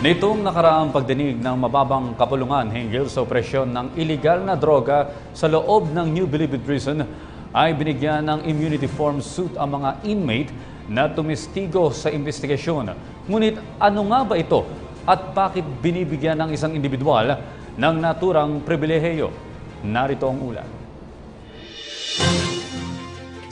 Nitong nakaraang pagdinig ng mababang kapulungan hinggil sa operasyon ng iligal na droga sa loob ng New Bilibid Prison, ay binigyan ng immunity form suit ang mga inmate na tumistigo sa investigasyon. Ngunit ano nga ba ito at bakit binibigyan ng isang individual ng naturang pribilehiyo? Narito ang ulat.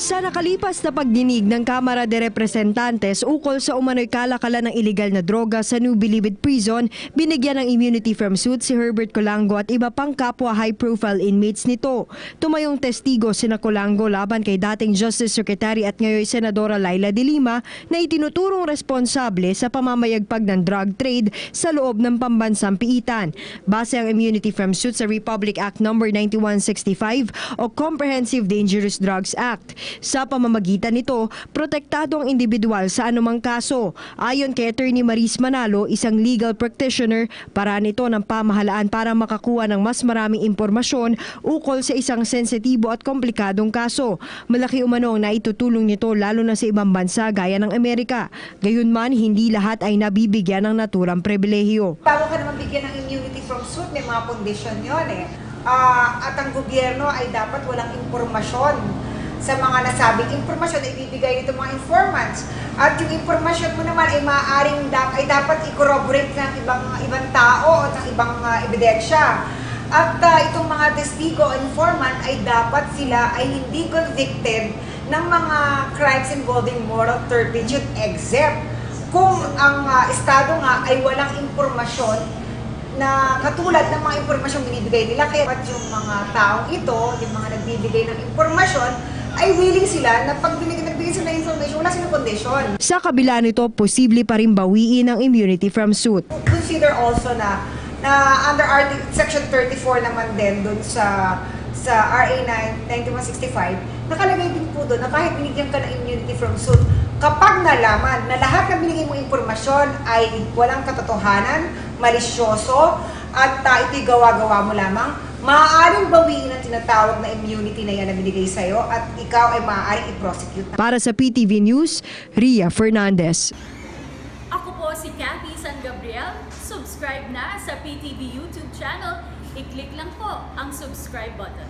Sa nakalipas na pagdinig ng Kamara de Representantes ukol sa umano'y kalakalan ng iligal na droga sa New Bilibid Prison, binigyan ng immunity from suit si Herbert Colango at iba pang kapwa high-profile inmates nito. Tumayong testigo sina Colango laban kay dating Justice Secretary at ngayon Senadora Laila de Lima na itinuturong responsable sa pamamayagpag ng drug trade sa loob ng pambansang piitan. Base ang immunity from suit sa Republic Act No. 9165 o Comprehensive Dangerous Drugs Act. Sa pamamagitan nito, protektado ang individual sa anumang kaso. Ayon kay Attorney Maris Manalo, isang legal practitioner, paraan ito ng pamahalaan para makakuha ng mas maraming impormasyon ukol sa isang sensitibo at komplikadong kaso. Malaki umano ang naitutulong nito lalo na sa ibang bansa gaya ng Amerika. Gayunman, hindi lahat ay nabibigyan ng naturang pribilehiyo. Bago ka naman bigyan ng immunity from suit, may mga kondisyon yun eh. At ang gobyerno ay dapat walang impormasyon sa mga nasabing impormasyon na ibibigay nito mga informants. At yung informasyon mo naman ay maaaring ay dapat i-corroborate ng ibang tao o ng ibang ebidensya. At itong mga testigo o informant ay dapat sila ay hindi convicted ng mga crimes involving moral turpitude except kung ang Estado nga ay walang impormasyon na katulad ng mga impormasyong binibigay nila. Kaya yung mga taong ito, yung mga nagbibigay ng impormasyon, ay willing sila na pag nagbigay sila ng information, wala silang condition. Sa kabila nito, posible pa rin bawiin ang immunity from suit. Consider also na under Section 34 naman din dun sa RA 9165, nakalagay din po doon na kahit binigyan ka ng immunity from suit, kapag nalaman na lahat ng binigay mong impormasyon ay walang katotohanan, malisyoso, at ito'y gawa-gawa mo lamang, maaaring bawiin ang tinatawag na immunity na yan na binigay sa'yo at ikaw ay maaaring i-prosecute. Para sa PTV News, Ria Fernandez. Ako po si Cathy San Gabriel. Subscribe na sa PTV YouTube channel. I-click lang po ang subscribe button.